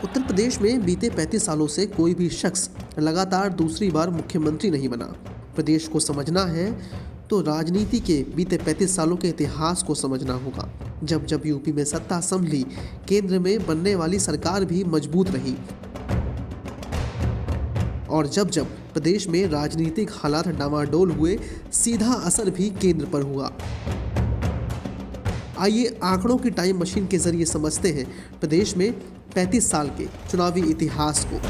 उत्तर प्रदेश में बीते 35 सालों से कोई भी शख्स लगातार दूसरी बार मुख्यमंत्री नहीं बना। प्रदेश को समझना है तो राजनीति के बीते 35 सालों के इतिहास को समझना होगा। जब जब यूपी में सत्ता संभली, केंद्र में बनने वाली सरकार भी मजबूत रही और जब जब प्रदेश में राजनीतिक हालात डामाडोल हुए, सीधा असर भी केंद्र पर हुआ। आइए आंकड़ों की टाइम मशीन के जरिए समझते हैं प्रदेश में 35 साल के चुनावी इतिहास को।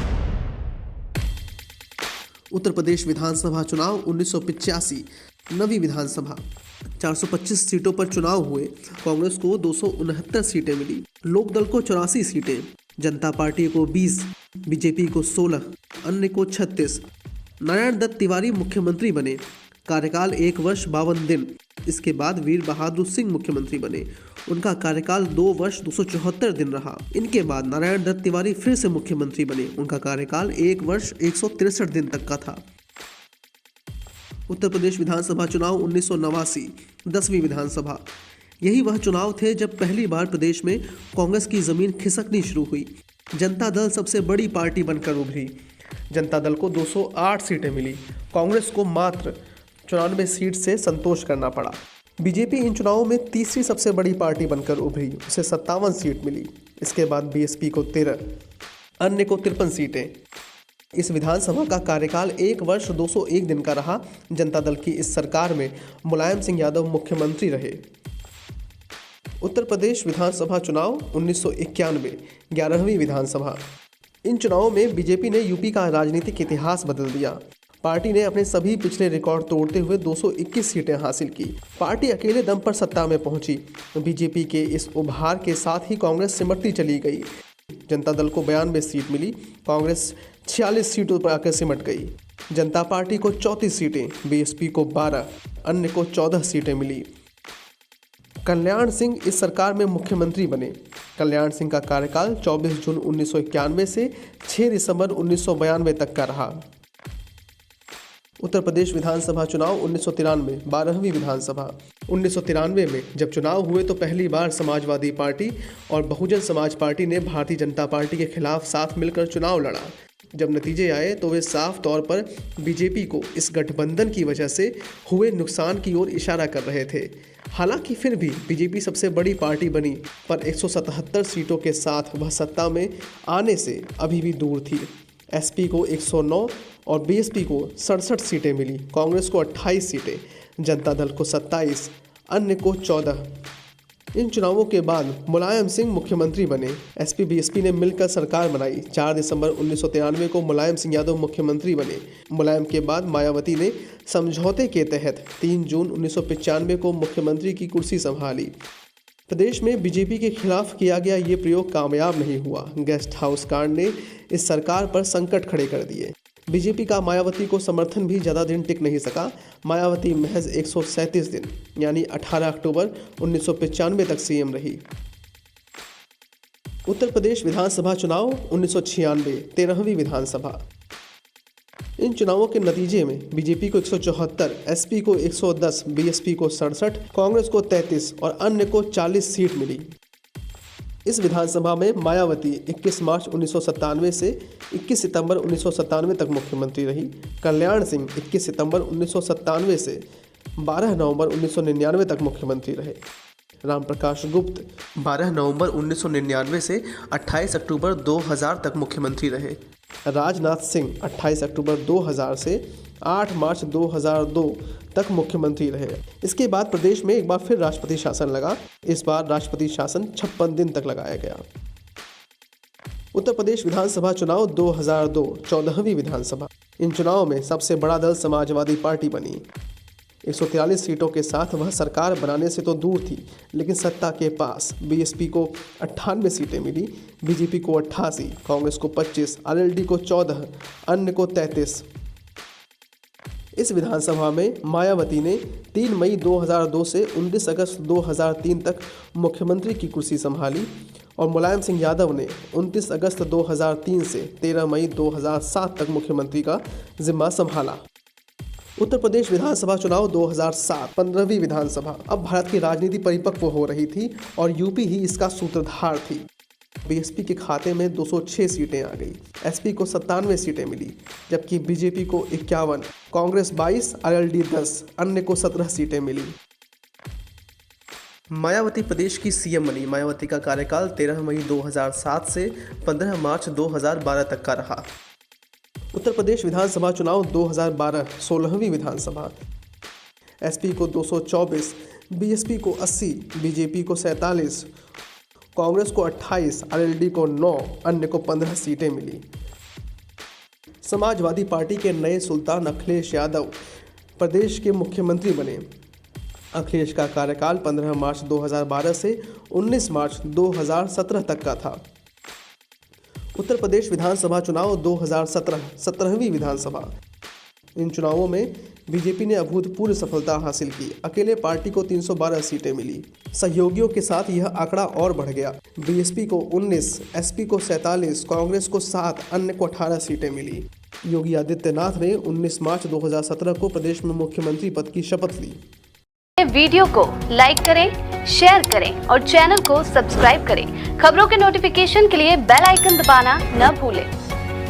उत्तर प्रदेश विधानसभा चुनाव 1985, नवी विधानसभा 425 सीटों पर चुनाव हुए। कांग्रेस को 269 सीटें मिली, लोकदल को 84 सीटें, जनता पार्टी को 20, बीजेपी को 16, अन्य को 36। नारायण दत्त तिवारी मुख्यमंत्री बने, कार्यकाल 1 वर्ष 52 दिन। इसके बाद वीर बहादुर सिंह मुख्यमंत्री बने, उनका कार्यकाल 2 वर्ष 274 दिन रहा। इनके बाद नारायण दत्त तिवारी फिर से मुख्यमंत्री बने, उनका कार्यकाल 1 वर्ष 163 दिन तक का था। उत्तर प्रदेश विधानसभा चुनाव 1989, 10वीं विधानसभा। यही वह चुनाव थे जब पहली बार प्रदेश में कांग्रेस की जमीन खिसकनी शुरू हुई। जनता दल सबसे बड़ी पार्टी बनकर उभरी। जनता दल को 208 सीटें मिली, कांग्रेस को मात्र 94 सीट से संतोष करना पड़ा। बीजेपी इन चुनावों में तीसरी सबसे बड़ी पार्टी बनकर उभरी, उसे 57 सीट मिली। इसके बाद बीएसपी को 13, अन्य को 53 सीटें। इस विधानसभा का कार्यकाल 1 वर्ष 201 दिन का रहा। जनता दल की इस सरकार में मुलायम सिंह यादव मुख्यमंत्री रहे। उत्तर प्रदेश विधानसभा चुनाव 1991, 11वीं विधानसभा। इन चुनावों में बीजेपी ने यूपी का राजनीतिक इतिहास बदल दिया। पार्टी ने अपने सभी पिछले रिकॉर्ड तोड़ते हुए 221 सीटें हासिल की। पार्टी अकेले दम पर सत्ता में पहुंची। बीजेपी के इस उभार के साथ ही कांग्रेस सिमटती चली गई। जनता दल को 92 सीट मिली, कांग्रेस 46 सीटों पर आकर सिमट गई। जनता पार्टी को 34 सीटें, बीएसपी को 12, अन्य को 14 सीटें मिली। कल्याण सिंह इस सरकार में मुख्यमंत्री बने। कल्याण सिंह का कार्यकाल 24 जून 1991 से 6 दिसंबर 1992 तक का रहा। उत्तर प्रदेश विधानसभा चुनाव 1993, 12वीं विधानसभा। 1993 में जब चुनाव हुए तो पहली बार समाजवादी पार्टी और बहुजन समाज पार्टी ने भारतीय जनता पार्टी के खिलाफ साथ मिलकर चुनाव लड़ा। जब नतीजे आए तो वे साफ तौर पर बीजेपी को इस गठबंधन की वजह से हुए नुकसान की ओर इशारा कर रहे थे। हालांकि फिर भी बीजेपी सबसे बड़ी पार्टी बनी, पर 177 सीटों के साथ वह सत्ता में आने से अभी भी दूर थी। एसपी को 109 और बीएसपी को 67 सीटें मिली, कांग्रेस को 28 सीटें, जनता दल को 27, अन्य को 14। इन चुनावों के बाद मुलायम सिंह मुख्यमंत्री बने। एसपी बीएसपी ने मिलकर सरकार बनाई। 4 दिसंबर 1993 को मुलायम सिंह यादव मुख्यमंत्री बने। मुलायम के बाद मायावती ने समझौते के तहत 3 जून 1995 को मुख्यमंत्री की कुर्सी संभाली। प्रदेश में बीजेपी के खिलाफ किया गया ये प्रयोग कामयाब नहीं हुआ। गेस्ट हाउस कांड ने इस सरकार पर संकट खड़े कर दिए। बीजेपी का मायावती को समर्थन भी ज़्यादा दिन टिक नहीं सका। मायावती महज 137 दिन यानी 18 अक्टूबर 1995 तक सीएम रही। उत्तर प्रदेश विधानसभा चुनाव 1996, 13वीं विधानसभा। इन चुनावों के नतीजे में बीजेपी को 174, एसपी को 110, बीएसपी को 67, कांग्रेस को 33 और अन्य को 40 सीट मिली। इस विधानसभा में मायावती 21 मार्च 1997 से 21 सितंबर 1997 तक मुख्यमंत्री रही। कल्याण सिंह 21 सितंबर 1997 से 12 नवंबर 1999 तक मुख्यमंत्री रहे। रामप्रकाश गुप्त 12 नवंबर 1999 से 28 अक्टूबर 2000 तक मुख्यमंत्री रहे। राजनाथ सिंह 28 अक्टूबर 2000 से 8 मार्च 2002 तक मुख्यमंत्री रहे। इसके बाद प्रदेश में एक बार फिर राष्ट्रपति शासन लगा। इस बार राष्ट्रपति शासन 56 दिन तक लगाया गया। उत्तर प्रदेश विधानसभा चुनाव 2002, 14वीं विधानसभा। इन चुनावों में सबसे बड़ा दल समाजवादी पार्टी बनी। 143 सीटों के साथ वह सरकार बनाने से तो दूर थी, लेकिन सत्ता के पास। बीएसपी को 98 सीटें मिली, बीजेपी को 88, कांग्रेस को 25, आरएलडी को 14, अन्य को 33। इस विधानसभा में मायावती ने 3 मई 2002 से 19 अगस्त 2003 तक मुख्यमंत्री की कुर्सी संभाली और मुलायम सिंह यादव ने 29 अगस्त 2003 से 13 मई 2007 तक मुख्यमंत्री का जिम्मा संभाला। उत्तर प्रदेश विधानसभा चुनाव 2007, 15वीं विधानसभा। अब भारत की राजनीति परिपक्व हो रही थी और यूपी ही इसका सूत्रधार थी। बीएसपी के खाते में 206 सीटें आ गई। एसपी को 97 सीटें मिली, जबकि बीजेपी को 51, कांग्रेस 22, आरएलडी 10, अन्य को 17 सीटें मिली। मायावती प्रदेश की सीएम बनी। मायावती का कार्यकाल 13 मई 2007 से 15 मार्च 2012 तक का रहा। उत्तर प्रदेश विधानसभा चुनाव 2012 16वीं विधानसभा। एसपी को 224, बीएसपी को 80, बीजेपी को 47, कांग्रेस को 28, आरएलडी को 9, अन्य को 15 सीटें मिली। समाजवादी पार्टी के नए सुल्तान अखिलेश यादव प्रदेश के मुख्यमंत्री बने। अखिलेश का कार्यकाल 15 मार्च 2012 से 19 मार्च 2017 तक का था। उत्तर प्रदेश विधानसभा चुनाव 2017 17वीं विधानसभा। इन चुनावों में बीजेपी ने अभूतपूर्व सफलता हासिल की। अकेले पार्टी को 312 सीटें मिली। सहयोगियों के साथ यह आंकड़ा और बढ़ गया। बीएसपी को 19, एसपी को 47, कांग्रेस को 7, अन्य को 18 सीटें मिली। योगी आदित्यनाथ ने 19 मार्च 2017 को प्रदेश में मुख्यमंत्री पद की शपथ ली। वीडियो को लाइक करें, शेयर करें और चैनल को सब्सक्राइब करें। खबरों के नोटिफिकेशन के लिए बेल आइकन दबाना न भूलें।